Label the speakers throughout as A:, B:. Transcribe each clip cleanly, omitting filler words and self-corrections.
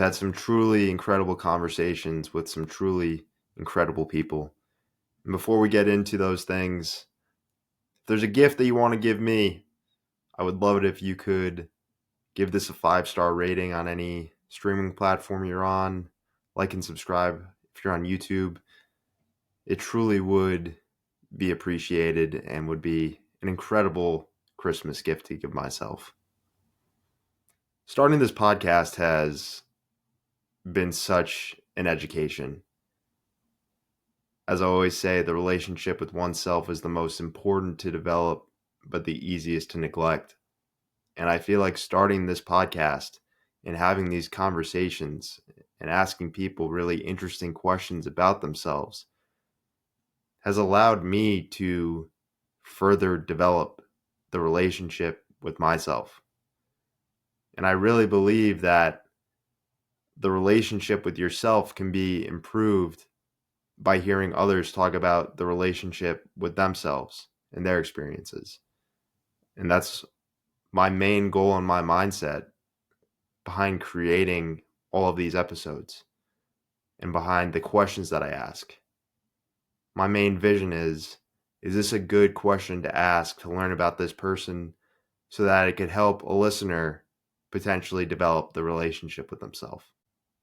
A: had some truly incredible conversations with some truly incredible people. And before we get into those things, if there's a gift that you want to give me, I would love it if you could give this a 5-star rating on any streaming platform you're on, like and subscribe if you're on YouTube. It truly would be appreciated and would be an incredible Christmas gift to give myself. Starting this podcast has been such an education. As I always say, the relationship with oneself is the most important to develop, but the easiest to neglect. And I feel like starting this podcast and having these conversations and asking people really interesting questions about themselves has allowed me to further develop the relationship with myself. And I really believe that the relationship with yourself can be improved by hearing others talk about the relationship with themselves and their experiences. And that's my main goal and my mindset behind creating all of these episodes and behind the questions that I ask. My main vision is this a good question to ask to learn about this person so that it could help a listener potentially develop the relationship with themselves?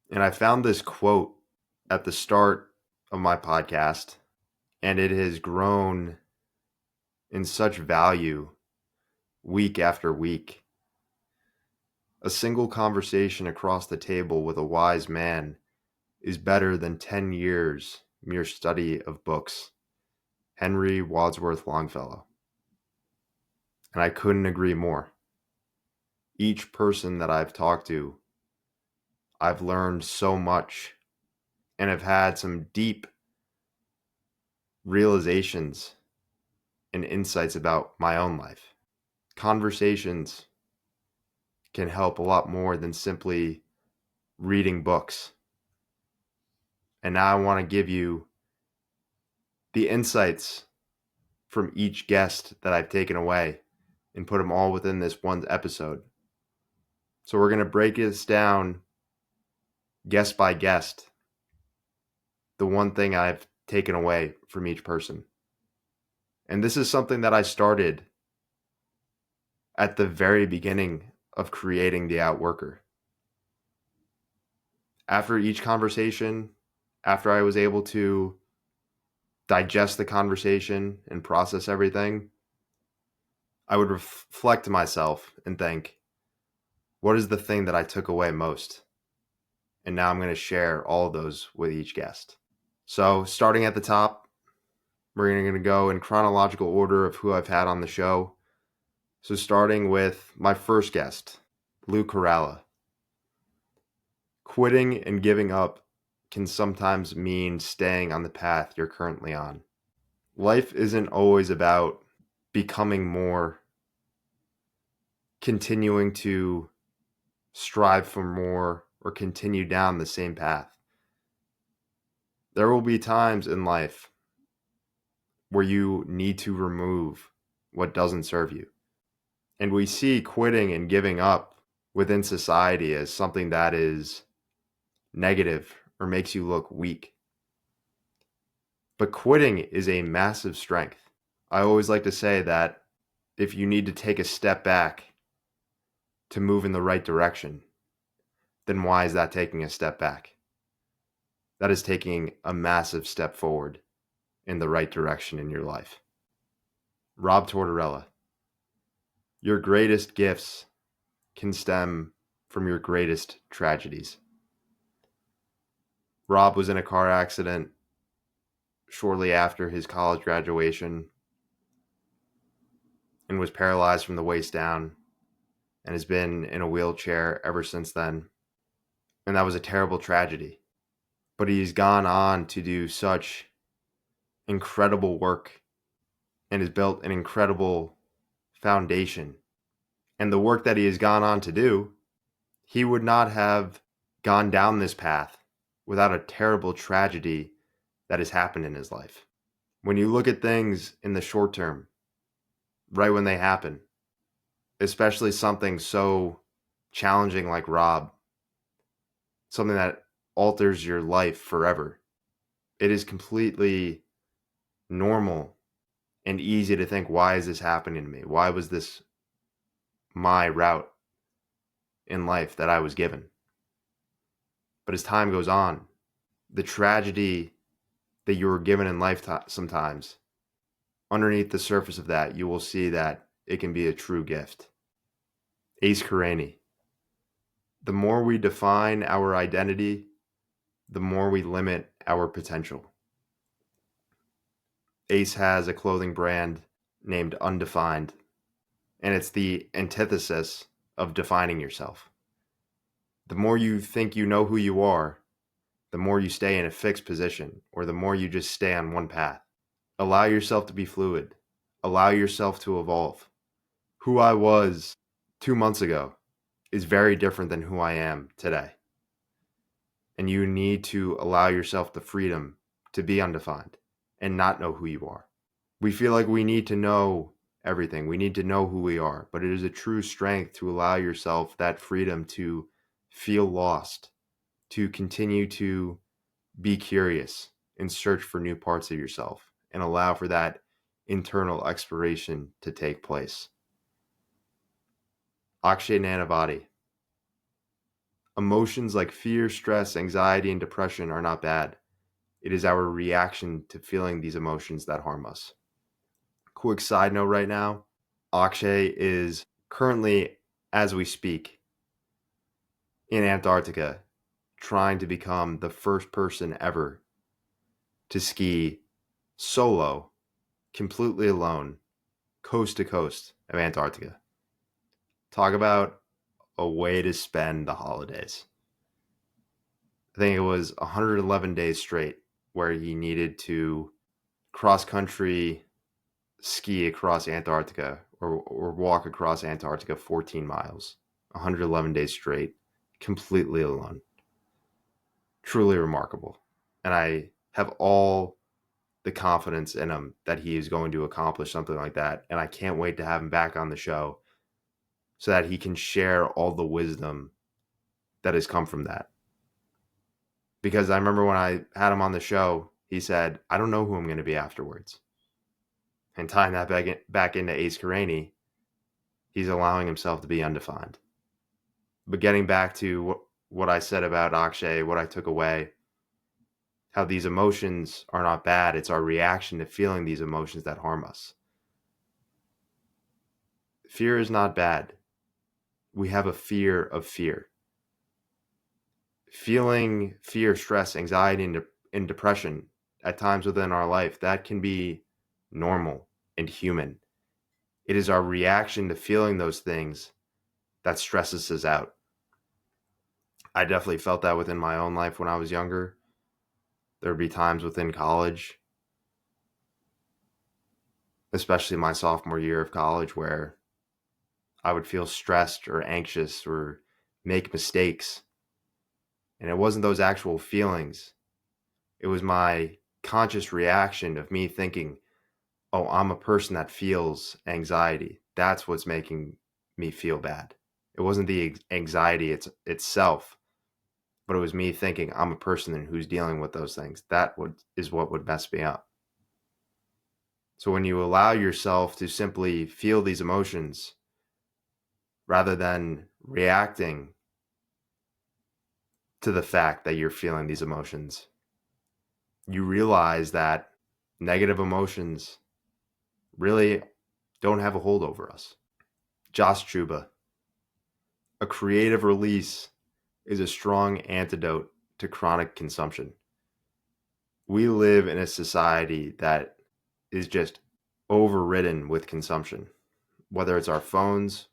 A: And I found this quote at the start of my podcast, and it has grown in such value week after week. A single conversation across the table with a wise man is better than 10 years mere study of books. Henry Wadsworth Longfellow. And I couldn't agree more. Each person that I've talked to, I've learned so much and have had some deep realizations and insights about my own life. Conversations can help a lot more than simply reading books. And now I want to give you the insights from each guest that I've taken away and put them all within this one episode. So we're going to break this down guest by guest, the one thing I've taken away from each person. And this is something that I started at the very beginning of creating the Outworker. After each conversation, after I was able to digest the conversation and process everything, I would reflect to myself and think, what is the thing that I took away most? And now I'm going to share all of those with each guest. So starting at the top, we're going to go in chronological order of who I've had on the show. So starting with my first guest, Lou Caralla. Quitting and giving up can sometimes mean staying on the path you're currently on. Life isn't always about becoming more, continuing to strive for more, or continue down the same path. There will be times in life where you need to remove what doesn't serve you. And we see quitting and giving up within society as something that is negative or makes you look weak. But quitting is a massive strength. I always like to say that if you need to take a step back to move in the right direction, then why is that taking a step back? That is taking a massive step forward in the right direction in your life. Rob Tortorella. Your greatest gifts can stem from your greatest tragedies. Rob was in a car accident shortly after his college graduation and was paralyzed from the waist down and has been in a wheelchair ever since then. And that was a terrible tragedy. But he's gone on to do such incredible work and has built an incredible foundation. And the work that he has gone on to do, he would not have gone down this path without a terrible tragedy that has happened in his life. When you look at things in the short term, right when they happen, especially something so challenging like Rob, something that alters your life forever. It is completely normal and easy to think, why is this happening to me? Why was this my route in life that I was given? But as time goes on, the tragedy that you were given in life sometimes, underneath the surface of that, you will see that it can be a true gift. Ace Qureini. The more we define our identity, the more we limit our potential. Ace has a clothing brand named Undefined, and it's the antithesis of defining yourself. The more you think you know who you are, the more you stay in a fixed position, or the more you just stay on one path. Allow yourself to be fluid. Allow yourself to evolve. Who I was 2 months ago is very different than who I am today. And you need to allow yourself the freedom to be undefined and not know who you are. We feel like we need to know everything. We need to know who we are, but it is a true strength to allow yourself that freedom to feel lost, to continue to be curious and search for new parts of yourself and allow for that internal exploration to take place. Akshay Nanavati. Emotions like fear, stress, anxiety, and depression are not bad. It is our reaction to feeling these emotions that harm us. Quick side note right now, Akshay is currently, as we speak, in Antarctica, trying to become the first person ever to ski solo, completely alone, coast to coast of Antarctica. Talk about a way to spend the holidays. I think it was 111 days straight where he needed to cross-country ski across Antarctica or walk across Antarctica 14 miles, 111 days straight, completely alone. Truly remarkable. And I have all the confidence in him that he is going to accomplish something like that. And I can't wait to have him back on the show so that he can share all the wisdom that has come from that. Because I remember when I had him on the show, he said, I don't know who I'm going to be afterwards. And tying that back into Ace Qureini, he's allowing himself to be undefined. But getting back to what I said about Akshay, what I took away, how these emotions are not bad. It's our reaction to feeling these emotions that harm us. Fear is not bad. We have a fear of fear. Feeling fear, stress, anxiety, and depression at times within our life, that can be normal and human. It is our reaction to feeling those things that stresses us out. I definitely felt that within my own life when I was younger. There would be times within college, especially my sophomore year of college, where I would feel stressed or anxious or make mistakes. And it wasn't those actual feelings. It was my conscious reaction of me thinking, oh, I'm a person that feels anxiety. That's what's making me feel bad. It wasn't the anxiety itself, but it was me thinking I'm a person who's dealing with those things. Is what would mess me up. So when you allow yourself to simply feel these emotions, rather than reacting to the fact that you're feeling these emotions, you realize that negative emotions really don't have a hold over us. Czuba. A creative release is a strong antidote to chronic consumption. We live in a society that is just overridden with consumption, whether it's our phones,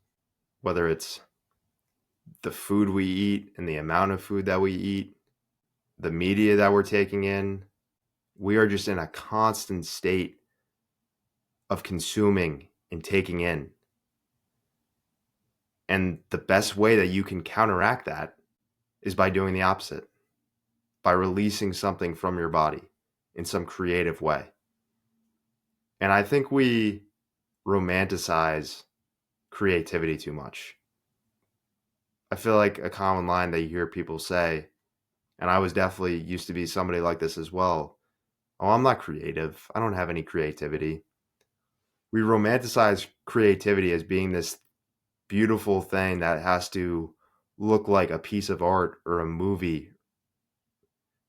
A: whether it's the food we eat and the amount of food that we eat, the media that we're taking in. We are just in a constant state of consuming and taking in. And the best way that you can counteract that is by doing the opposite, by releasing something from your body in some creative way. And I think we romanticize creativity too much. I feel like a common line that you hear people say And I was definitely used to be somebody like this as well. Oh, I'm not creative. I don't have any creativity. We romanticize creativity as being this beautiful thing that has to look like a piece of art or a movie.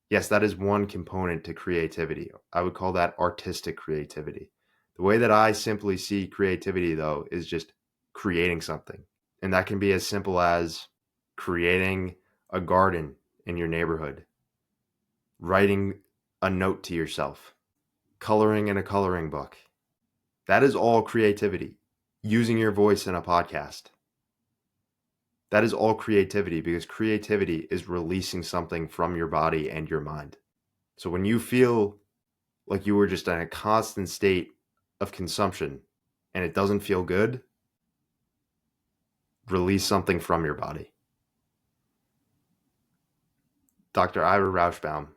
A: Yes, that is one component to creativity. I would call that artistic creativity. The way that I simply see creativity, though, is just creating something. And that can be as simple as creating a garden in your neighborhood, writing a note to yourself, coloring in a coloring book. That is all creativity. Using your voice in a podcast. That is all creativity, because creativity is releasing something from your body and your mind. So when you feel like you were just in a constant state of consumption and it doesn't feel good, release something from your body. Dr. Ira Rashbaum.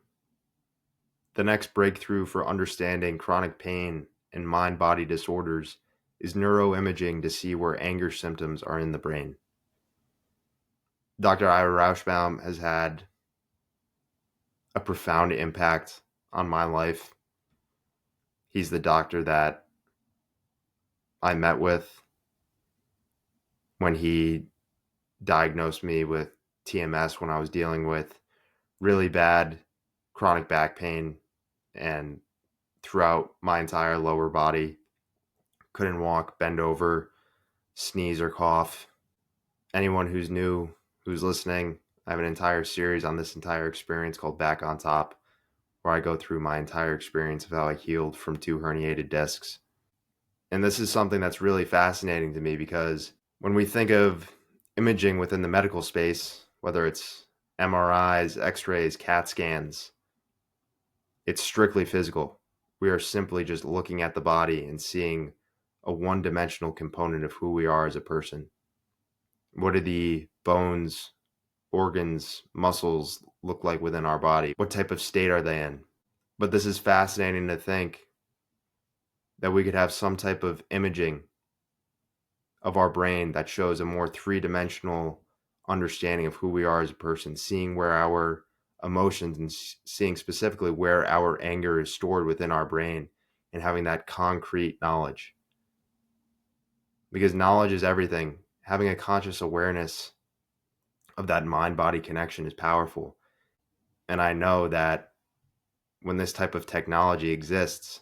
A: The next breakthrough for understanding chronic pain and mind-body disorders is neuroimaging to see where anger symptoms are in the brain. Dr. Ira Rashbaum has had a profound impact on my life. He's the doctor that I met with when he diagnosed me with TMS, when I was dealing with really bad chronic back pain and throughout my entire lower body. Couldn't walk, bend over, sneeze, or cough. Anyone who's listening, I have an entire series on this entire experience called Back on Top, where I go through my entire experience of how I healed from 2 herniated discs. And this is something that's really fascinating to me, because when we think of imaging within the medical space, whether it's MRIs, X-rays, CAT scans, it's strictly physical. We are simply just looking at the body and seeing a one-dimensional component of who we are as a person. What do the bones, organs, muscles look like within our body? What type of state are they in? But this is fascinating to think that we could have some type of imaging of our brain that shows a more three-dimensional understanding of who we are as a person, seeing where our emotions and seeing specifically where our anger is stored within our brain, and having that concrete knowledge. Because knowledge is everything. Having a conscious awareness of that mind-body connection is powerful. And I know that when this type of technology exists,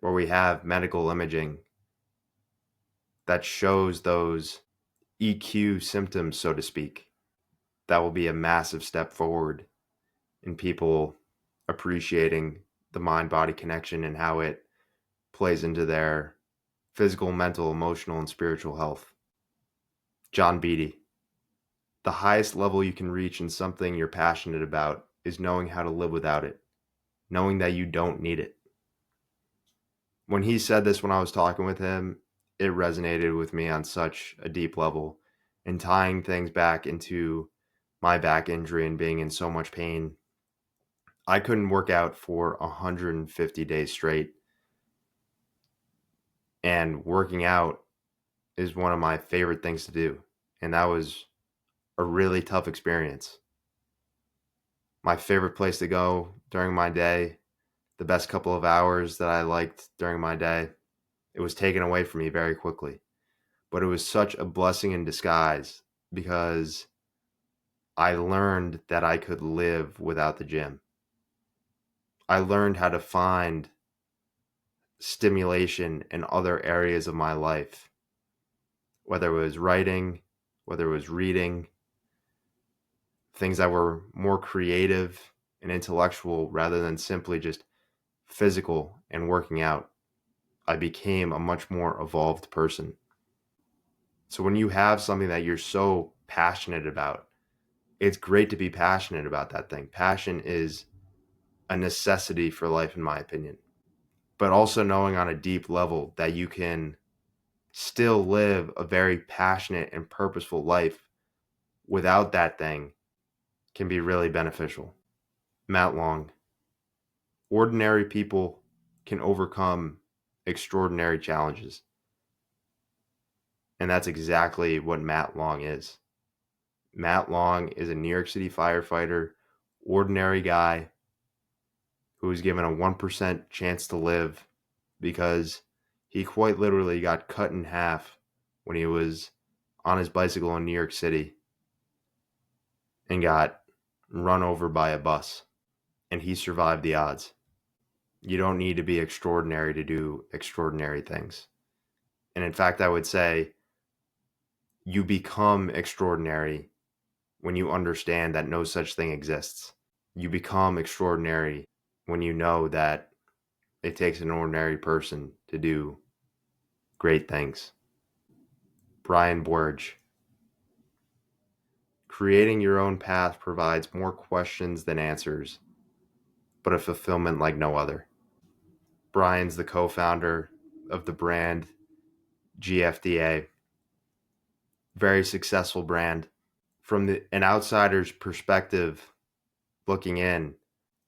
A: where we have medical imaging that shows those EQ symptoms, so to speak, that will be a massive step forward in people appreciating the mind-body connection and how it plays into their physical, mental, emotional, and spiritual health. John Beede. The highest level you can reach in something you're passionate about is knowing how to live without it, knowing that you don't need it. When he said this, when I was talking with him, it resonated with me on such a deep level, and tying things back into my back injury and being in so much pain. I couldn't work out for 150 days straight. And working out is one of my favorite things to do. And that was a really tough experience. My favorite place to go during my day, the best couple of hours that I liked during my day, it was taken away from me very quickly. But it was such a blessing in disguise, because I learned that I could live without the gym. I learned how to find stimulation in other areas of my life, whether it was writing, whether it was reading, things that were more creative and intellectual rather than simply just physical and working out. I became a much more evolved person. So when you have something that you're so passionate about, it's great to be passionate about that thing. Passion is a necessity for life, in my opinion. But also knowing on a deep level that you can still live a very passionate and purposeful life without that thing can be really beneficial. Matt Long. Ordinary people can overcome extraordinary challenges. And that's exactly what Matt Long is. Matt Long is a New York City firefighter ordinary guy who was given a 1% chance to live because he quite literally got cut in half when he was on his bicycle in New York City and got run over by a bus, and he survived the odds. You don't need to be extraordinary to do extraordinary things. And in fact, I would say you become extraordinary when you understand that no such thing exists. You become extraordinary when you know that it takes an ordinary person to do great things. Brian Buirge. Creating your own path provides more questions than answers, but a fulfillment like no other. Brian's the co-founder of the brand GFDA. Very successful brand. From an outsider's perspective, looking in,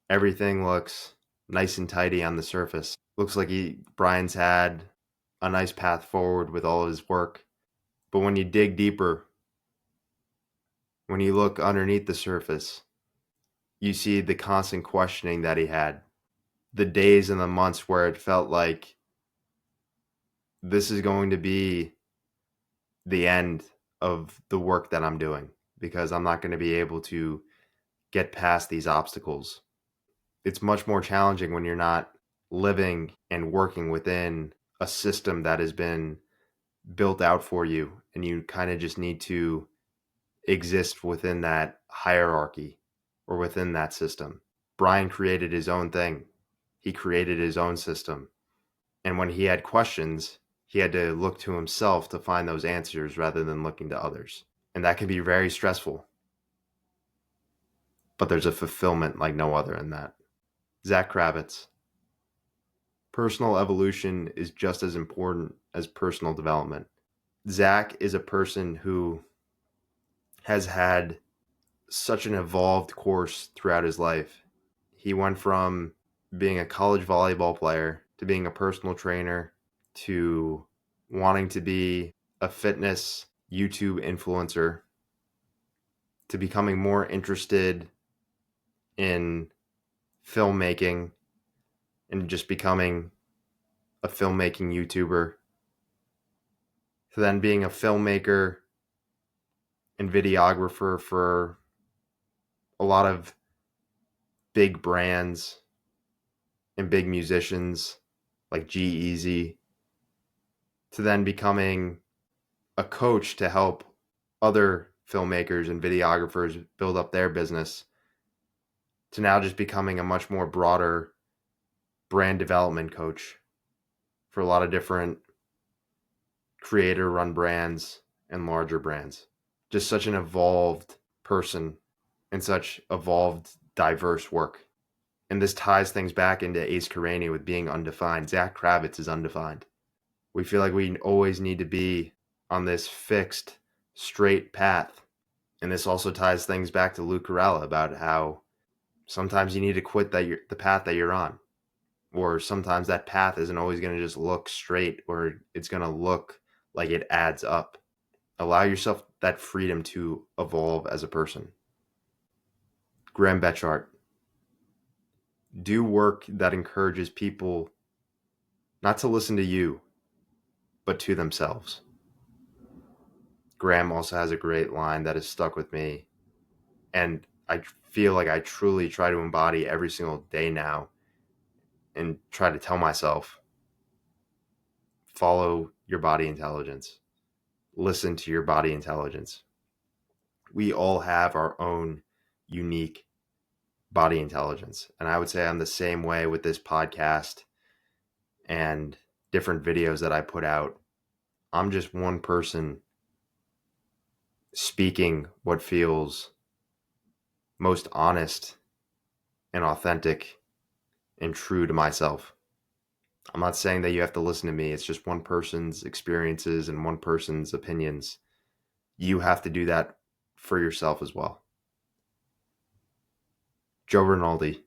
A: everything looks nice and tidy on the surface. Looks like Brian's had a nice path forward with all his work. But when you dig deeper, when you look underneath the surface, you see the constant questioning that he had. The days and the months where it felt like this is going to be the end of the work that I'm doing because I'm not going to be able to get past these obstacles. It's much more challenging when you're not living and working within a system that has been built out for you, and you kind of just need to exist within that hierarchy or within that system. Brian created his own thing. He created his own system. And when he had questions, he had to look to himself to find those answers rather than looking to others. And that can be very stressful. But there's a fulfillment like no other in that. Zack Kravits. Personal evolution is just as important as personal development. Zack is a person who has had such an evolved course throughout his life. He went from being a college volleyball player to being a personal trainer to wanting to be a fitness YouTube influencer to becoming more interested in filmmaking and just becoming a filmmaking YouTuber to then being a filmmaker and videographer for a lot of big brands and big musicians like G-Eazy, to then becoming a coach to help other filmmakers and videographers build up their business, to now just becoming a much more broader brand development coach for a lot of different creator-run brands and larger brands. Just such an evolved person and such evolved, diverse work. And this ties things back into Ace Qureini with being undefined. Zack Kravits is undefined. We feel like we always need to be on this fixed, straight path. And this also ties things back to Luke Caralla about how sometimes you need to quit the path that you're on. Or sometimes that path isn't always going to just look straight, or it's going to look like it adds up. Allow yourself that freedom to evolve as a person. Betchart. Do work that encourages people not to listen to you, but to themselves. Graham also has a great line that has stuck with me, and I feel like I truly try to embody every single day now and try to tell myself, follow your body intelligence. Listen to your body intelligence. We all have our own unique body intelligence. And I would say I'm the same way with this podcast and different videos that I put out. I'm just one person speaking what feels most honest and authentic and true to myself. I'm not saying that you have to listen to me. It's just one person's experiences and one person's opinions. You have to do that for yourself as well. Joe Rinaldi.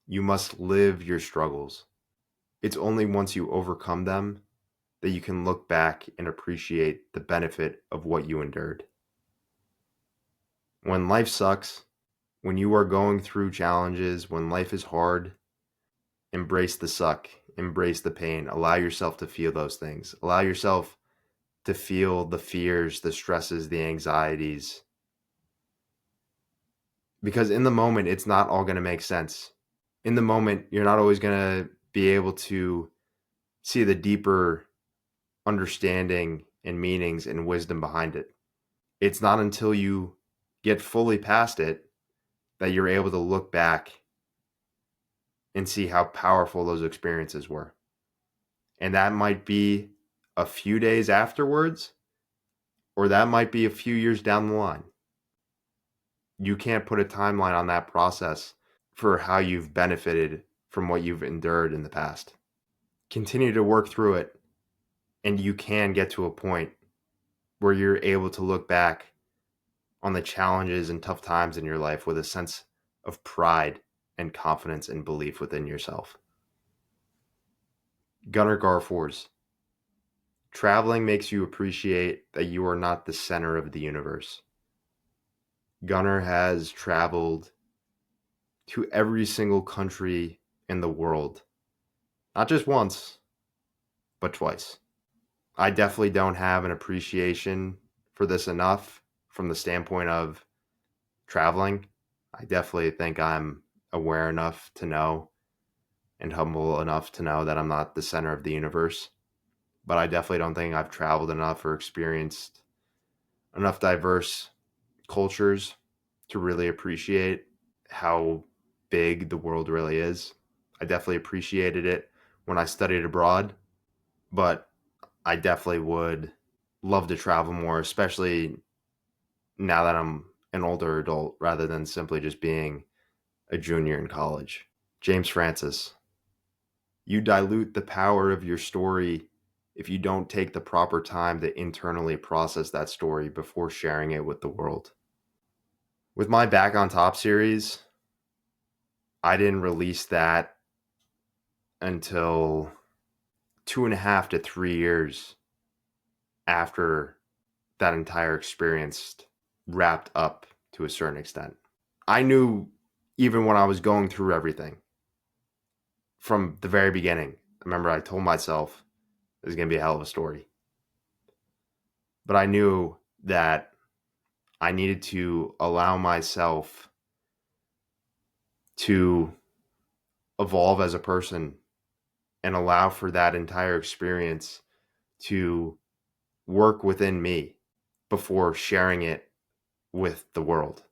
A: You must live your struggles. It's only once you overcome them that you can look back and appreciate the benefit of what you endured. When life sucks, When you are going through challenges, when life is hard, embrace the suck, embrace the pain, allow yourself to feel those things. Allow yourself to feel the fears, the stresses, the anxieties. Because in the moment, it's not all going to make sense. In the moment, you're not always going to be able to see the deeper understanding and meanings and wisdom behind it. It's not until you get fully past it that you're able to look back and see how powerful those experiences were. And that might be a few days afterwards, or that might be a few years down the line. You can't put a timeline on that process for how you've benefited from what you've endured in the past. Continue to work through it, and you can get to a point where you're able to look back on the challenges and tough times in your life with a sense of pride and confidence and belief within yourself. Gunnar Garfors. Traveling makes you appreciate that you are not the center of the universe. Gunnar has traveled to every single country in the world. Not just once, but twice. I definitely don't have an appreciation for this enough from the standpoint of traveling. I definitely think I'm aware enough to know and humble enough to know that I'm not the center of the universe. But I definitely don't think I've traveled enough or experienced enough diverse cultures to really appreciate how big the world really is. I definitely appreciated it when I studied abroad, but I definitely would love to travel more, especially now that I'm an older adult rather than simply just being a junior in college. James Francis. You dilute the power of your story if you don't take the proper time to internally process that story before sharing it with the world. With my Back on Top series, I didn't release that until 2.5 to 3 years after that entire experience wrapped up to a certain extent. I knew even when I was going through everything from the very beginning. I remember I told myself it was going to be a hell of a story. But I knew that I needed to allow myself to evolve as a person and allow for that entire experience to work within me before sharing it with the world.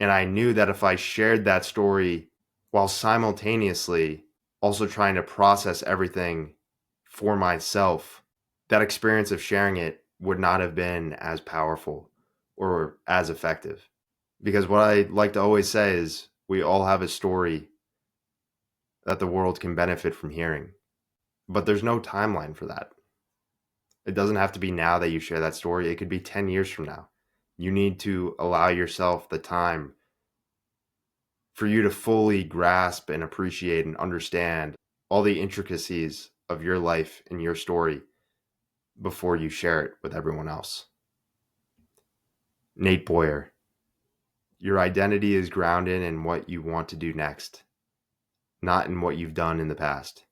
A: And I knew that if I shared that story while simultaneously also trying to process everything for myself, that experience of sharing it would not have been as powerful or as effective. Because what I like to always say is we all have a story that the world can benefit from hearing. But there's no timeline for that. It doesn't have to be now that you share that story. It could be 10 years from now. You need to allow yourself the time for you to fully grasp and appreciate and understand all the intricacies of your life and your story before you share it with everyone else. Nate Boyer. Your identity is grounded in what you want to do next, not in what you've done in the past.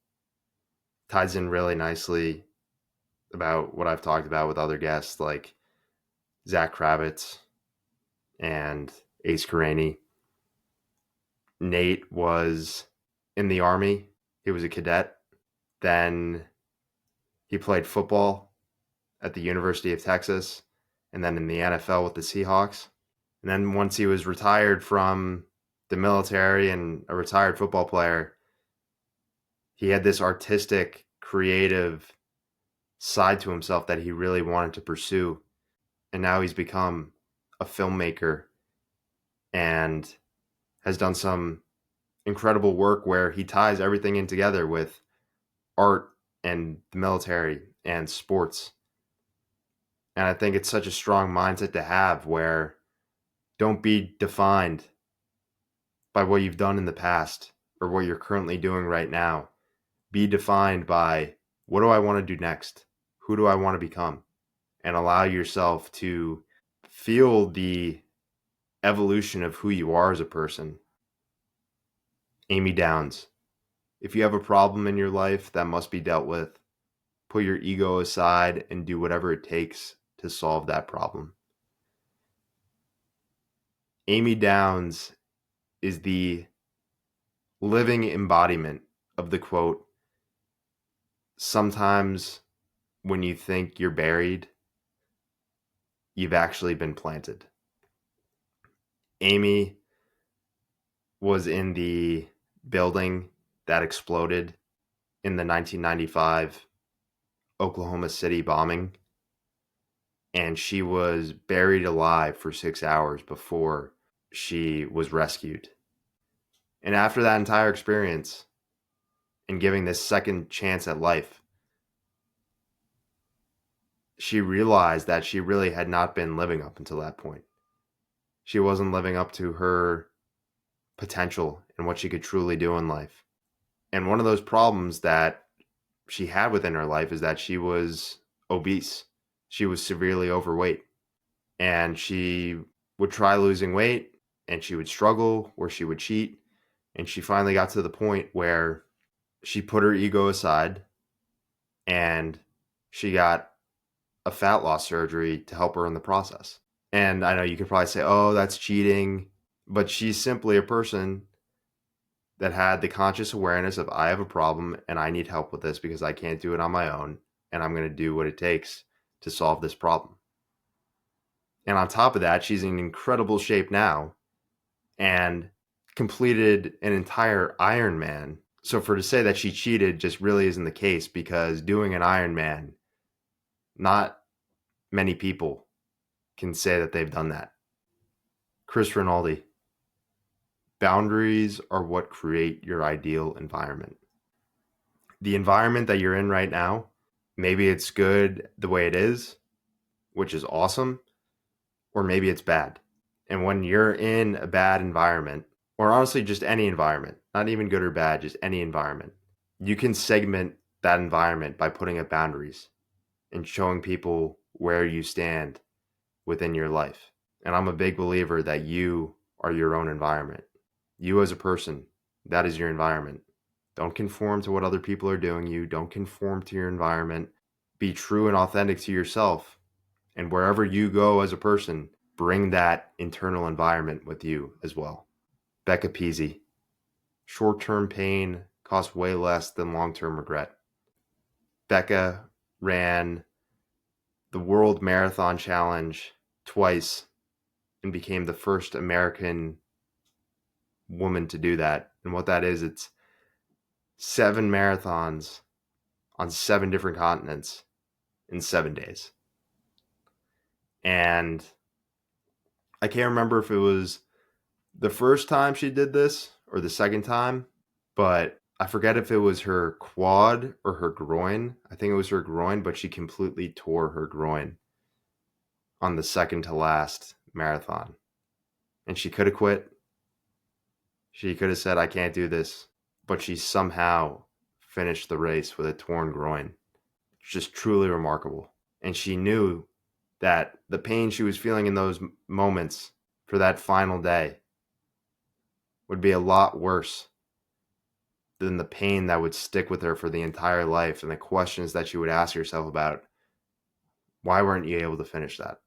A: Ties in really nicely about what I've talked about with other guests like Zack Kravits and Ace Qureini. Nate was in the Army. He was a cadet. Then he played football at the University of Texas and then in the NFL with the Seahawks. And then once he was retired from the military and a retired football player, he had this artistic, creative side to himself that he really wanted to pursue. And now he's become a filmmaker and has done some incredible work where he ties everything in together with art and the military and sports. And I think it's such a strong mindset to have where don't be defined by what you've done in the past or what you're currently doing right now. Be defined by what do I want to do next? Who do I want to become? And allow yourself to feel the evolution of who you are as a person. Amy Downs. If you have a problem in your life that must be dealt with, put your ego aside and do whatever it takes to solve that problem. Amy Downs is the living embodiment of the quote, sometimes when you think you're buried, you've actually been planted. Amy was in the building that exploded in the 1995 Oklahoma City bombing, and she was buried alive for 6 hours before she was rescued. And after that entire experience and giving this second chance at life, she realized that she really had not been living up until that point. She wasn't living up to her potential and what she could truly do in life. And one of those problems that she had within her life is that she was obese. She was severely overweight. And she would try losing weight and she would struggle or she would cheat. And she finally got to the point where she put her ego aside and she got a fat loss surgery to help her in the process. And I know you could probably say, oh, that's cheating. But she's simply a person that had the conscious awareness of, I have a problem and I need help with this because I can't do it on my own. And I'm going to do what it takes to solve this problem. And on top of that, she's in incredible shape now and completed an entire Ironman. So for to say that she cheated just really isn't the case, because doing an Ironman, not many people can say that they've done that. Rinaldi. Boundaries are what create your ideal environment. The environment that you're in right now, maybe it's good the way it is, which is awesome, or maybe it's bad. And when you're in a bad environment, or honestly just any environment, not even good or bad, just any environment, you can segment that environment by putting up boundaries and showing people where you stand within your life. And I'm a big believer that you are your own environment. You as a person, that is your environment. Don't conform to what other people are doing you. Don't conform to your environment. Be true and authentic to yourself. And wherever you go as a person, bring that internal environment with you as well. Becca Pizzi. Short-term pain costs way less than long-term regret. Becca ran the World Marathon Challenge twice and became the first American woman to do that. And what that is, it's 7 marathons on 7 different continents in 7 days. And I can't remember if it was the first time she did this or the second time, but I forget if it was her quad or her groin. I think it was her groin, but she completely tore her groin on the second to last marathon. And she could have quit. She could have said, I can't do this. But she somehow finished the race with a torn groin. It's just truly remarkable. And she knew that the pain she was feeling in those moments for that final day would be a lot worse than the pain that would stick with her for the entire life and the questions that she would ask herself about, why weren't you able to finish that?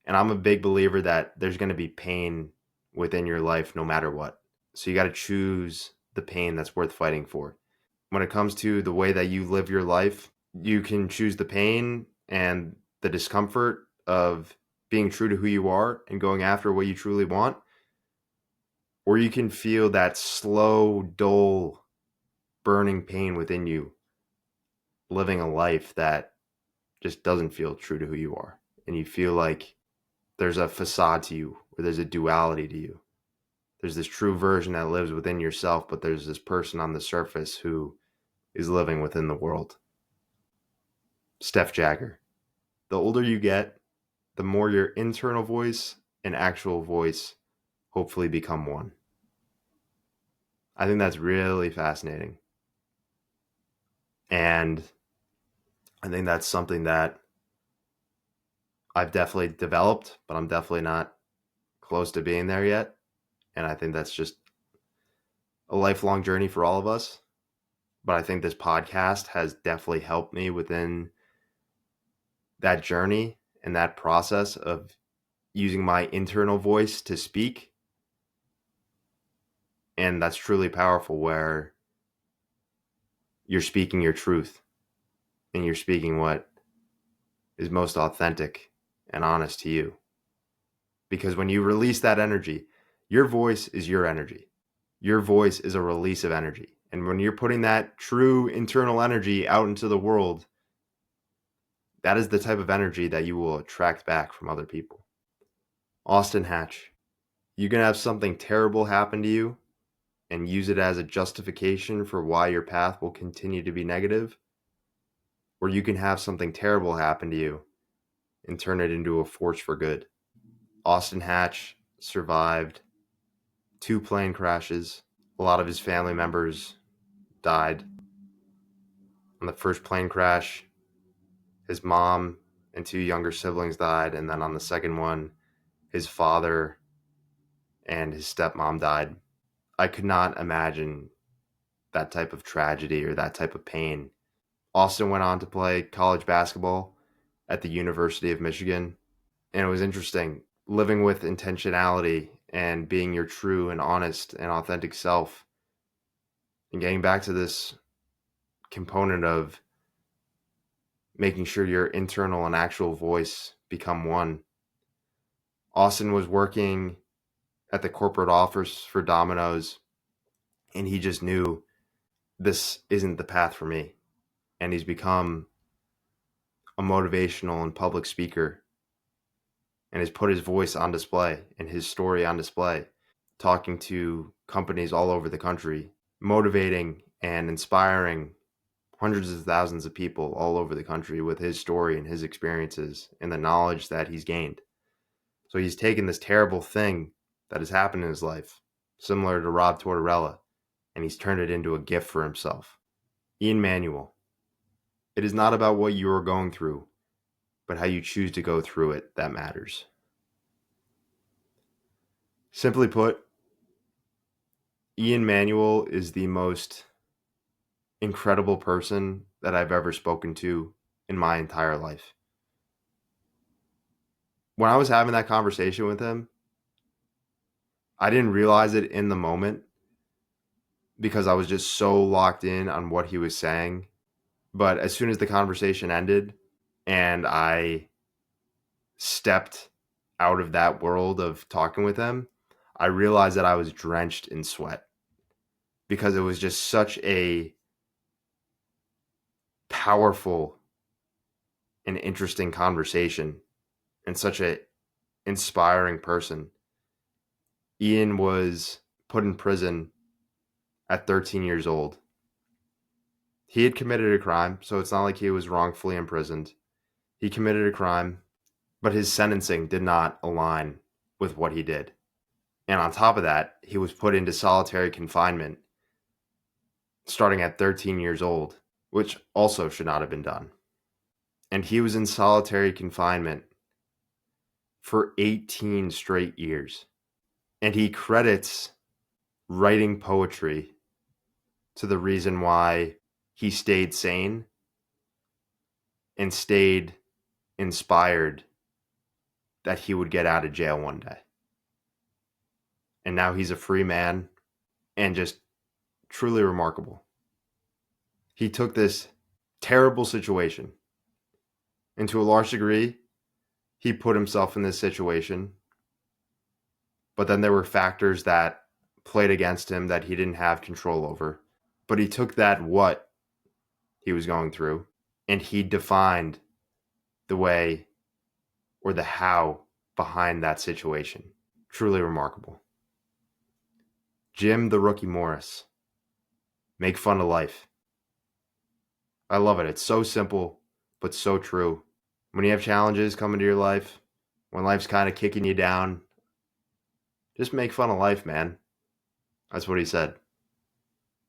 A: And I'm a big believer that there's going to be pain within your life no matter what. So you got to choose the pain that's worth fighting for. When it comes to the way that you live your life, you can choose the pain and the discomfort of being true to who you are and going after what you truly want. Or you can feel that slow, dull, burning pain within you, living a life that just doesn't feel true to who you are. And you feel like there's a facade to you, or there's a duality to you. There's this true version that lives within yourself, but there's this person on the surface who is living within the world. Steph Jagger. The older you get, the more your internal voice and actual voice hopefully become one. I think that's really fascinating. And I think that's something that I've definitely developed, but I'm definitely not close to being there yet. And I think that's just a lifelong journey for all of us. But I think this podcast has definitely helped me within that journey and that process of using my internal voice to speak. And that's truly powerful, where you're speaking your truth and you're speaking what is most authentic and honest to you. Because when you release that energy, your voice is your energy. Your voice is a release of energy. And when you're putting that true internal energy out into the world, that is the type of energy that you will attract back from other people. Austin Hatch, you can have something terrible happen to you and use it as a justification for why your path will continue to be negative, or you can have something terrible happen to you and turn it into a force for good. Austin Hatch survived 2 plane crashes. A lot of his family members died. On the first plane crash, his mom and 2 younger siblings died, and then on the second one, his father and his stepmom died. I could not imagine that type of tragedy or that type of pain. Austin went on to play college basketball at the University of Michigan, and it was interesting living with intentionality and being your true and honest and authentic self, and getting back to this component of making sure your internal and actual voice become one. Austin was working at the corporate office for Domino's, and he just knew this isn't the path for me. And he's become a motivational and public speaker, and has put his voice on display and his story on display, talking to companies all over the country, motivating and inspiring hundreds of thousands of people all over the country with his story and his experiences and the knowledge that he's gained. So he's taken this terrible thing that has happened in his life, similar to Rob Tortorella, and he's turned it into a gift for himself. Ian Manuel, it is not about what you are going through, but how you choose to go through it that matters. Simply put, Ian Manuel is the most incredible person that I've ever spoken to in my entire life. When I was having that conversation with him, I didn't realize it in the moment because I was just so locked in on what he was saying. But as soon as the conversation ended and I stepped out of that world of talking with him, I realized that I was drenched in sweat because it was just such a powerful and interesting conversation and such a inspiring person. Ian was put in prison at 13 years old. He had committed a crime, so it's not like he was wrongfully imprisoned. He committed a crime, but his sentencing did not align with what he did. And on top of that, he was put into solitary confinement starting at 13 years old, which also should not have been done. And he was in solitary confinement for 18 straight years. And he credits writing poetry to the reason why he stayed sane and stayed inspired that he would get out of jail one day. And now he's a free man and just truly remarkable. He took this terrible situation, and to a large degree, he put himself in this situation. But then there were factors that played against him that he didn't have control over. But he took that what he was going through, and he defined the way or the how behind that situation. Truly remarkable. Jim the Rookie Morris. Make fun of life. I love it. It's so simple, but so true. When you have challenges come into your life, when life's kind of kicking you down, just make fun of life, man. That's what he said.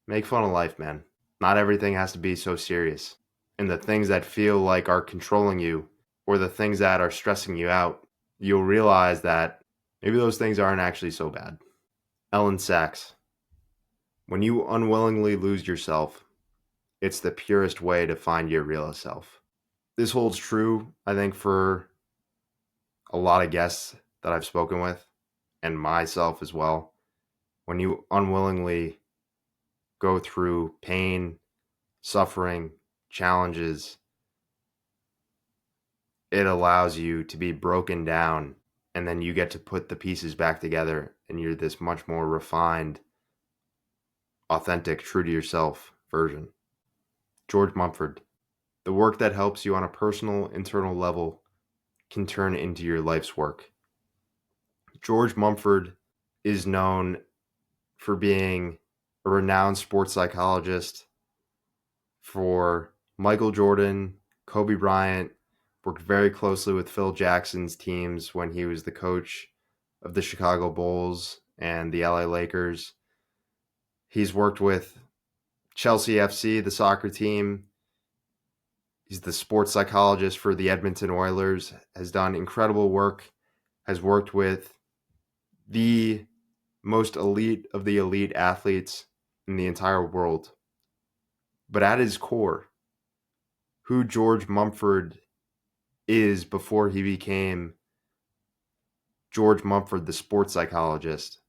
A: Make fun of life, man. Not everything has to be so serious. And the things that feel like are controlling you, or the things that are stressing you out, you'll realize that Maybe those things aren't actually so bad. Elyn Sachs. When you unwillingly lose yourself, it's the purest way to find your realest self. This holds true, I think, for a lot of guests that I've spoken with, and myself as well. When you unwillingly go through pain, suffering, challenges, it allows you to be broken down, and then you get to put the pieces back together, and you're this much more refined, authentic, true to yourself version. George Mumford. The work that helps you on a personal, internal level can turn into your life's work. George Mumford is known for being a renowned sports psychologist for Michael Jordan, Kobe Bryant, worked very closely with Phil Jackson's teams when he was the coach of the Chicago Bulls and the LA Lakers. He's worked with Chelsea FC, the soccer team. He's the sports psychologist for the Edmonton Oilers, has done incredible work, has worked with the most elite of the elite athletes in the entire world. But at his core, who George Mumford is before he became George Mumford, the sports psychologist,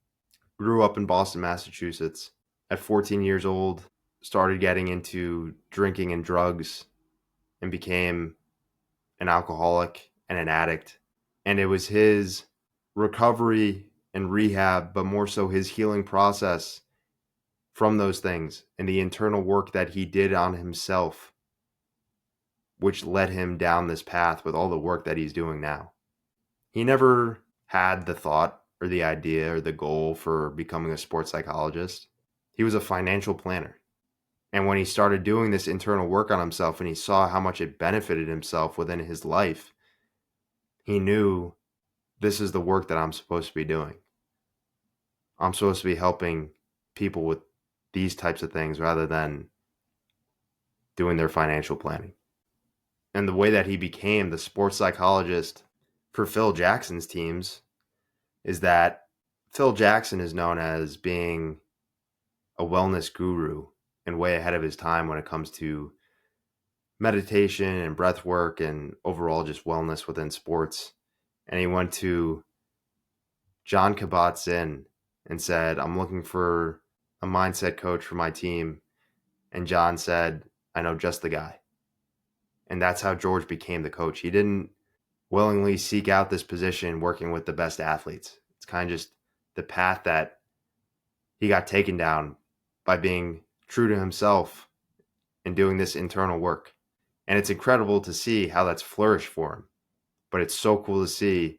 A: grew up in Boston, Massachusetts. At 14 years old, started getting into drinking and drugs and became an alcoholic and an addict. And it was his recovery and rehab, but more so his healing process from those things and the internal work that he did on himself, which led him down this path with all the work that he's doing now. He never had the thought or the idea or the goal for becoming a sports psychologist. He was a financial planner. And when he started doing this internal work on himself and he saw how much it benefited himself within his life, he knew this is the work that I'm supposed to be doing. I'm supposed to be helping people with these types of things rather than doing their financial planning. And the way that he became the sports psychologist for Phil Jackson's teams is that Phil Jackson is known as being a wellness guru and way ahead of his time when it comes to meditation and breath work and overall just wellness within sports. And he went to John Kabat-Zinn and said, I'm looking for a mindset coach for my team. And John said, I know just the guy. And that's how George became the coach. He didn't willingly seek out this position working with the best athletes. It's kind of just the path that he got taken down by being true to himself and doing this internal work. And it's incredible to see how that's flourished for him. But it's so cool to see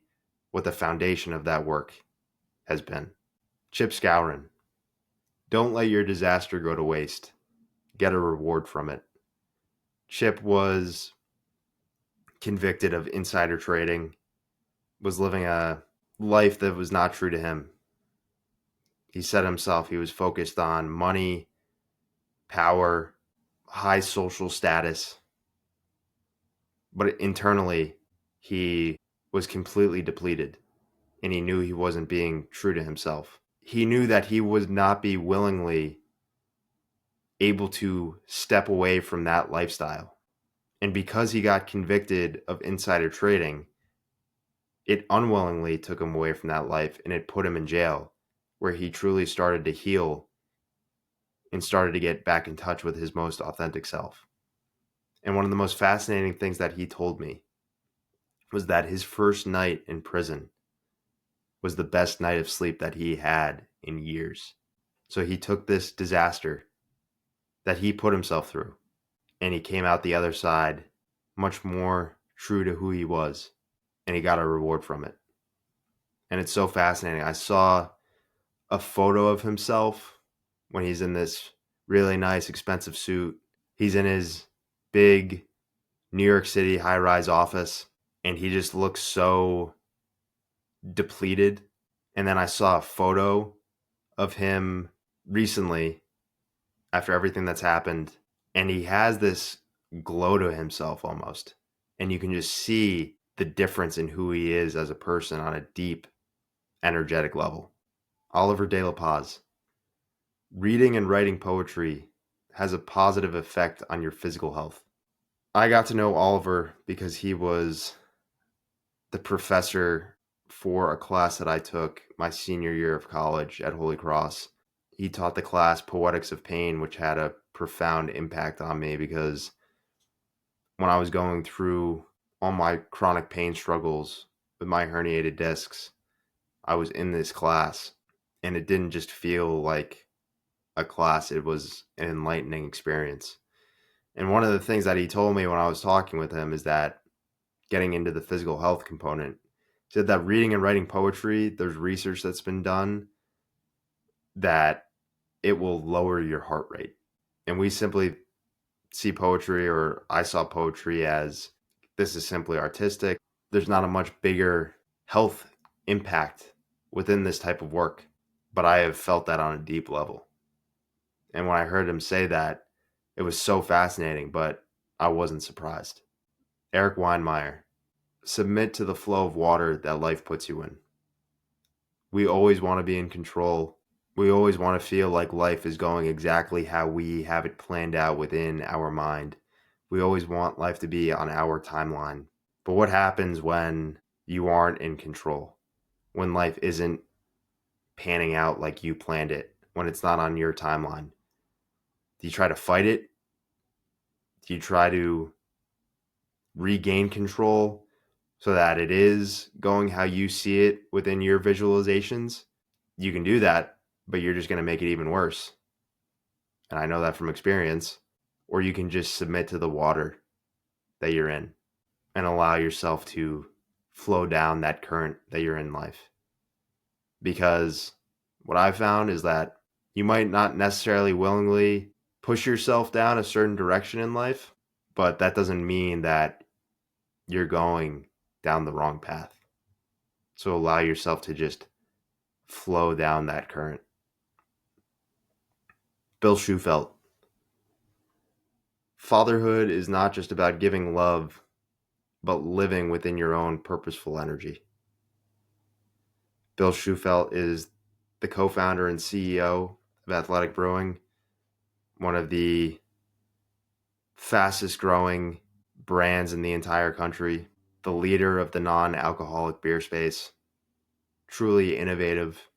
A: what the foundation of that work has been. Chip Skowron. Don't let your disaster go to waste. Get a reward from it. Chip was convicted of insider trading, was living a life that was not true to him. He said himself he was focused on money, power, high social status. But internally, he was completely depleted, and he knew he wasn't being true to himself. He knew that he would not be willingly able to step away from that lifestyle. And because he got convicted of insider trading, it unwillingly took him away from that life and it put him in jail, where he truly started to heal and started to get back in touch with his most authentic self. And one of the most fascinating things that he told me was that his first night in prison was the best night of sleep that he had in years. So he took this disaster that he put himself through, and he came out the other side much more true to who he was, and he got a reward from it. And it's so fascinating. I saw a photo of himself when he's in this really nice, expensive suit. He's in his big New York City high-rise office, and he just looks so depleted. And then I saw a photo of him recently after everything that's happened, and he has this glow to himself almost. And you can just see the difference in who he is as a person on a deep energetic level. Oliver de la Paz. Reading and writing poetry has a positive effect on your physical health. I got to know Oliver because he was the professor for a class that I took my senior year of college at Holy Cross. He taught the class Poetics of Pain, which had a profound impact on me because when I was going through all my chronic pain struggles with my herniated discs, I was in this class, and it didn't just feel like a class, it was an enlightening experience. And one of the things that he told me when I was talking with him is that getting into the physical health component, he said that reading and writing poetry, there's research that's been done that it will lower your heart rate. And we simply see poetry, or I saw poetry as this is simply artistic. There's not a much bigger health impact within this type of work, but I have felt that on a deep level. And when I heard him say that, it was so fascinating, but I wasn't surprised. Eric Weinmeier. Submit to the flow of water that life puts you in. We always want to be in control. We always want to feel like life is going exactly how we have it planned out within our mind. We always want life to be on our timeline. But what happens when you aren't in control? When life isn't panning out like you planned it? When it's not on your timeline? Do you try to fight it? Do you try to regain control so that it is going how you see it within your visualizations? You can do that, but you're just going to make it even worse. And I know that from experience. Or you can just submit to the water that you're in and allow yourself to flow down that current that you're in life. Because what I've found is that you might not necessarily willingly push yourself down a certain direction in life, but that doesn't mean that you're going down the wrong path. So allow yourself to just flow down that current. Bill Schufelt. Fatherhood is not just about giving love, but living within your own purposeful energy. Bill Schufelt is the co-founder and CEO of Athletic Brewing, one of the fastest growing brands in the entire country, the leader of the non-alcoholic beer space, truly innovative.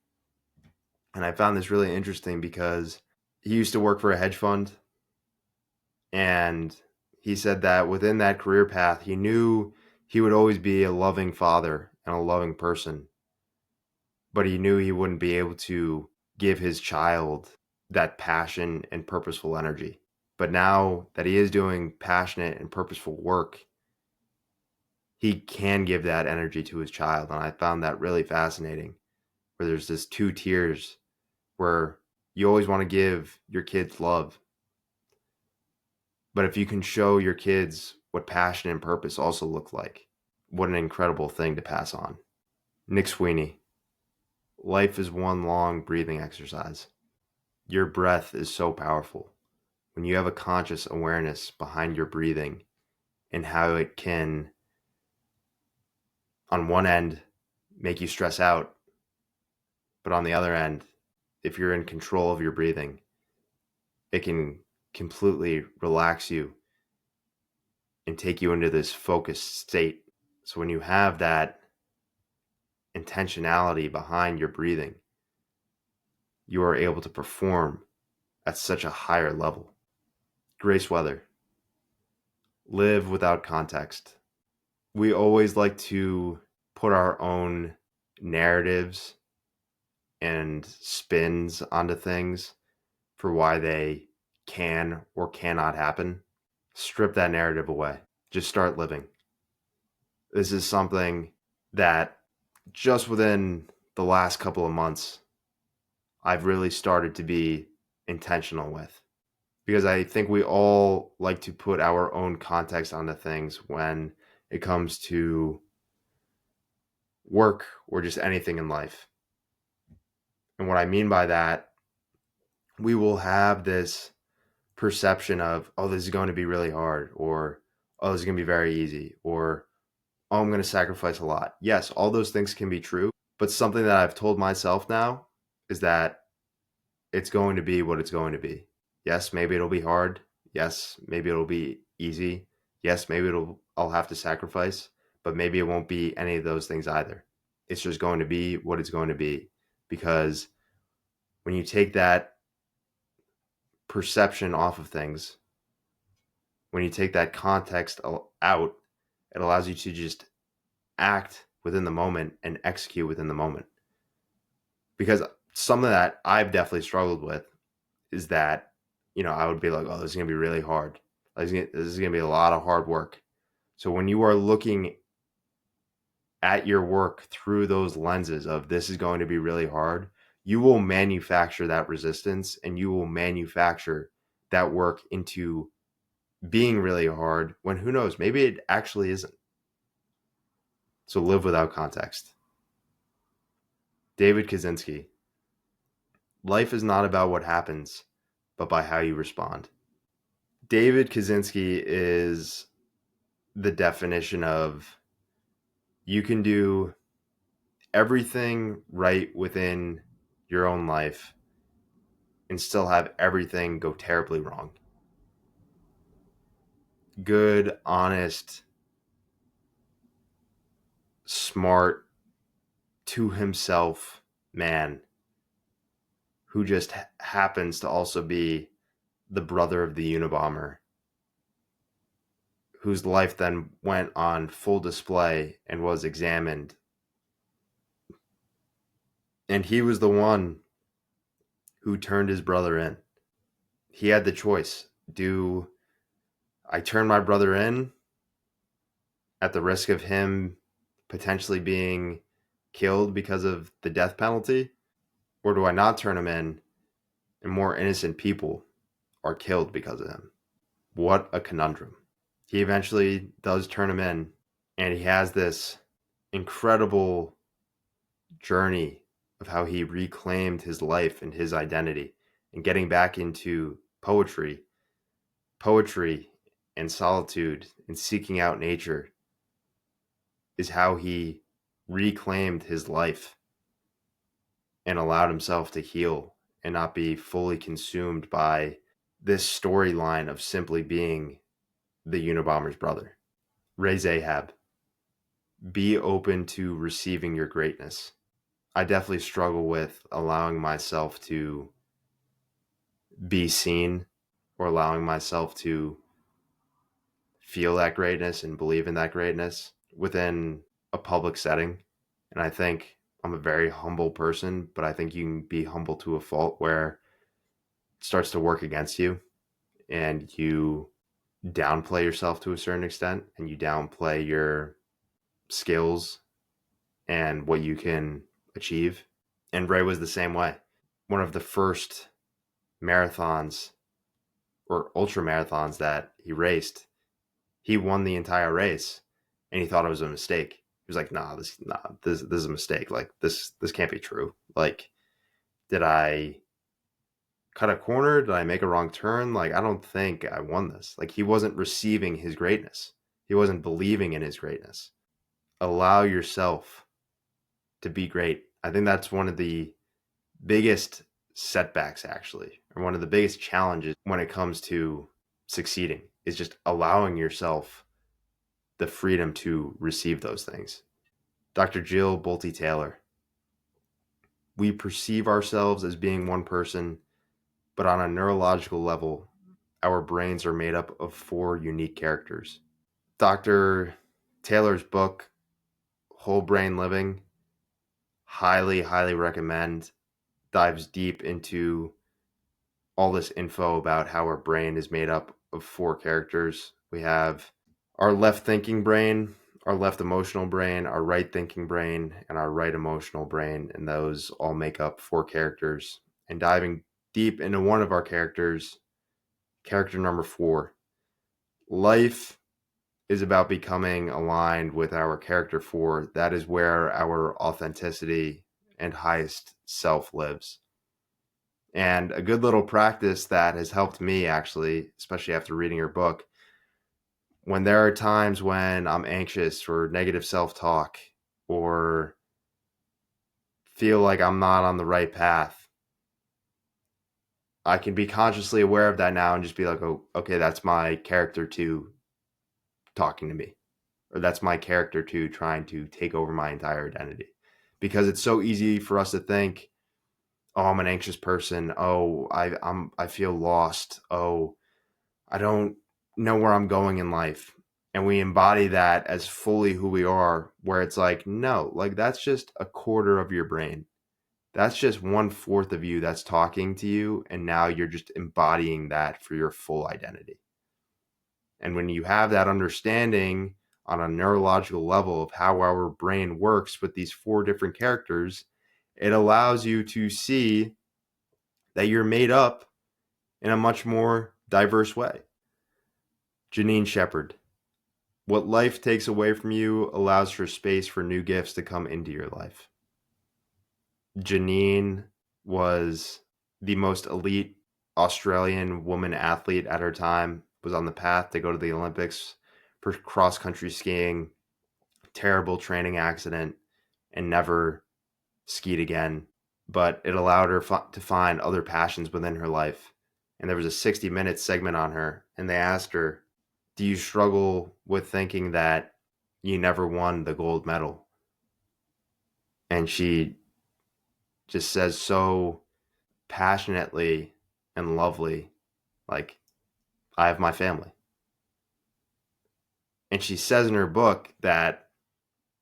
A: And I found this really interesting because he used to work for a hedge fund, and he said that within that career path, he knew he would always be a loving father and a loving person, but he knew he wouldn't be able to give his child that passion and purposeful energy. But now that he is doing passionate and purposeful work, he can give that energy to his child. And I found that really fascinating, where there's this two tiers where you always want to give your kids love. But if you can show your kids what passion and purpose also look like, what an incredible thing to pass on. Nick Sweeney. Life is one long breathing exercise. Your breath is so powerful. When you have a conscious awareness behind your breathing and how it can, on one end, make you stress out, but on the other end, if you're in control of your breathing, it can completely relax you and take you into this focused state. So when you have that intentionality behind your breathing, you are able to perform at such a higher level. Grace Weather. Live without context. We always like to put our own narratives and spins onto things for why they can or cannot happen. Strip that narrative away. Just start living. This is something that just within the last couple of months, I've really started to be intentional with. Because I think we all like to put our own context onto things when it comes to work or just anything in life. And what I mean by that, we will have this perception of, oh, this is going to be really hard, or, oh, this is going to be very easy, or, oh, I'm going to sacrifice a lot. Yes, all those things can be true, But something that I've told myself now is that it's going to be what it's going to be. Yes, maybe it'll be hard. Yes, maybe it'll be easy. Yes, maybe I'll have to sacrifice, but maybe it won't be any of those things either. It's just going to be what it's going to be, because when you take that perception off of things, when you take that context out, it allows you to just act within the moment and execute within the moment. Because some of that I've definitely struggled with is that, I would be like, oh, this is going to be really hard. This is going to be a lot of hard work. So when you are looking at your work through those lenses of this is going to be really hard, you will manufacture that resistance and you will manufacture that work into being really hard when, who knows, maybe it actually isn't. So live without context. David Kaczynski. Life is not about what happens, but by how you respond. David Kaczynski is the definition of you can do everything right within your own life and still have everything go terribly wrong. Good, honest, smart, to himself man who just happens to also be the brother of the Unabomber, whose life then went on full display and was examined. And he was the one who turned his brother in. He had the choice. Do I turn my brother in at the risk of him potentially being killed because of the death penalty? Or do I not turn him in and more innocent people are killed because of him? What a conundrum. He eventually does turn him in, and he has this incredible journey of how he reclaimed his life and his identity and getting back into poetry and solitude and seeking out nature is how he reclaimed his life and allowed himself to heal and not be fully consumed by this storyline of simply being the Unabomber's brother. Raise Ahab. Be open to receiving your greatness. I definitely struggle with allowing myself to be seen or allowing myself to feel that greatness and believe in that greatness within a public setting. And I think I'm a very humble person, but I think you can be humble to a fault where it starts to work against you and you downplay yourself to a certain extent and you downplay your skills and what you can achieve. And Ray was the same way. One of the first marathons or ultra marathons that he raced, he won the entire race and he thought it was a mistake. He was like, this is a mistake. Like this can't be true. Like, did I cut a corner? Did I make a wrong turn? Like, I don't think I won this. Like, he wasn't receiving his greatness. He wasn't believing in his greatness. Allow yourself to be great. I think that's one of the biggest setbacks, actually, or one of the biggest challenges when it comes to succeeding is just allowing yourself the freedom to receive those things. Dr. Jill Bolte Taylor. We perceive ourselves as being one person, but on a neurological level, our brains are made up of 4 unique characters. Dr. Taylor's book, Whole Brain Living, highly, highly recommend. Dives deep into all this info about how our brain is made up of 4 characters. We have our left thinking brain, our left emotional brain, our right thinking brain, and our right emotional brain. And those all make up 4 characters. And diving deep into one of our characters, character number 4, life is about becoming aligned with our character 4. That is where our authenticity and highest self lives. And a good little practice that has helped me, actually, especially after reading your book, when there are times when I'm anxious or negative self-talk or feel like I'm not on the right path, I can be consciously aware of that now and just be like, oh, okay, that's my character 2 talking to me. Or that's my character 2 trying to take over my entire identity. Because it's so easy for us to think, oh, I'm an anxious person. Oh, I feel lost. Oh, I don't know where I'm going in life. And we embody that as fully who we are, where it's like, no, like that's just a quarter of your brain. That's just 1/4 of you that's talking to you. And now you're just embodying that for your full identity. And when you have that understanding on a neurological level of how our brain works with these 4 different characters, it allows you to see that you're made up in a much more diverse way. Janine Shepard. What life takes away from you allows for space for new gifts to come into your life. Janine was the most elite Australian woman athlete at her time, was on the path to go to the Olympics for cross-country skiing, terrible training accident, and never skied again. But it allowed her to find other passions within her life. And there was a 60-minute segment on her, and they asked her, do you struggle with thinking that you never won the gold medal? And she just says so passionately and lovely, like, I have my family. And she says in her book that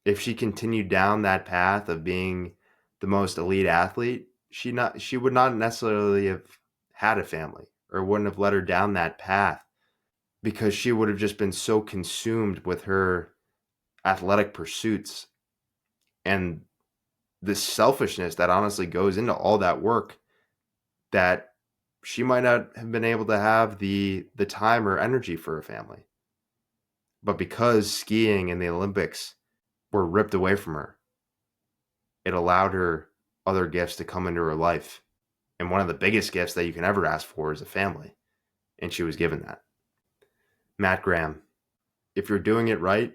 A: if she continued down that path of being the most elite athlete, she would not necessarily have had a family, or wouldn't have led her down that path, because she would have just been so consumed with her athletic pursuits and this selfishness that honestly goes into all that work, that she might not have been able to have the time or energy for a family. But because skiing and the Olympics were ripped away from her, it allowed her other gifts to come into her life. And one of the biggest gifts that you can ever ask for is a family. And she was given that. Matt Graham. If you're doing it right,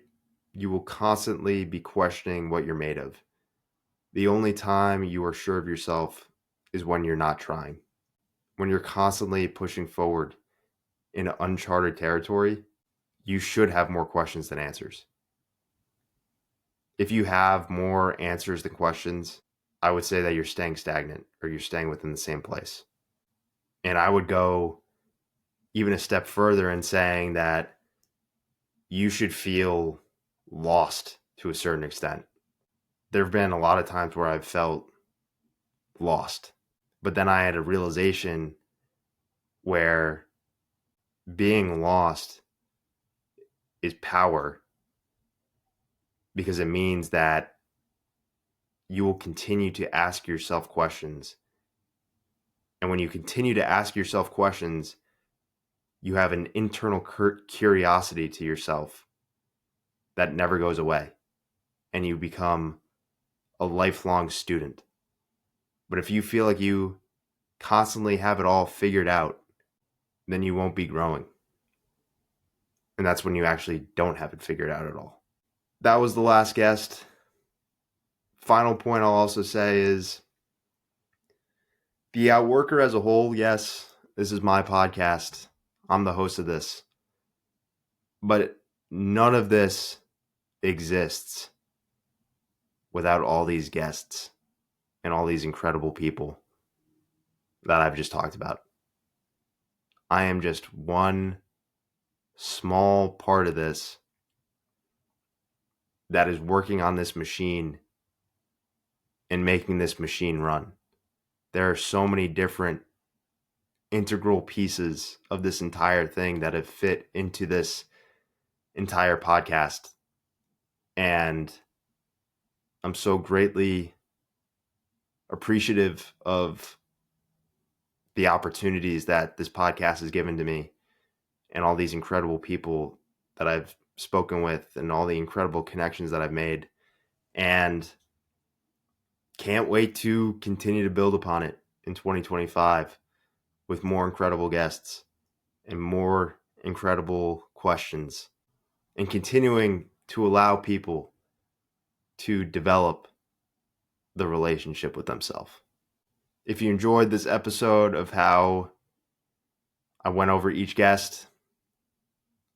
A: you will constantly be questioning what you're made of. The only time you are sure of yourself is when you're not trying. When you're constantly pushing forward in uncharted territory, you should have more questions than answers. If you have more answers than questions, I would say that you're staying stagnant, or you're staying within the same place. And I would go even a step further in saying that you should feel lost to a certain extent. There have been a lot of times where I've felt lost, but then I had a realization where being lost is power, because it means that you will continue to ask yourself questions. And when you continue to ask yourself questions, you have an internal curiosity to yourself that never goes away, and you become a lifelong student. But if you feel like you constantly have it all figured out, then you won't be growing. And that's when you actually don't have it figured out at all. That was the last guest. Final point I'll also say is the Outworker as a whole, yes, this is my podcast. I'm the host of this. But none of this exists without all these guests and all these incredible people that I've just talked about. I am just one small part of this that is working on this machine and making this machine run. There are so many different integral pieces of this entire thing that have fit into this entire podcast. And I'm so greatly appreciative of the opportunities that this podcast has given to me, and all these incredible people that I've spoken with, and all the incredible connections that I've made. And can't wait to continue to build upon it in 2025 with more incredible guests and more incredible questions, and continuing to allow people to develop the relationship with themselves. If you enjoyed this episode of how I went over each guest,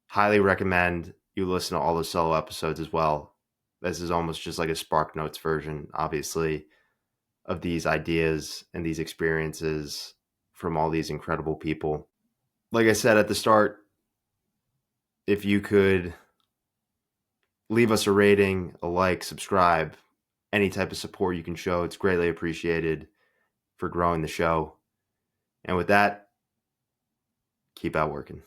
A: highly recommend you listen to all the solo episodes as well. This is almost just like a Spark Notes version, obviously, of these ideas and these experiences from all these incredible people. Like I said at the start, if you could leave us a rating, a like, subscribe, any type of support you can show, it's greatly appreciated for growing the show. And with that, keep out working.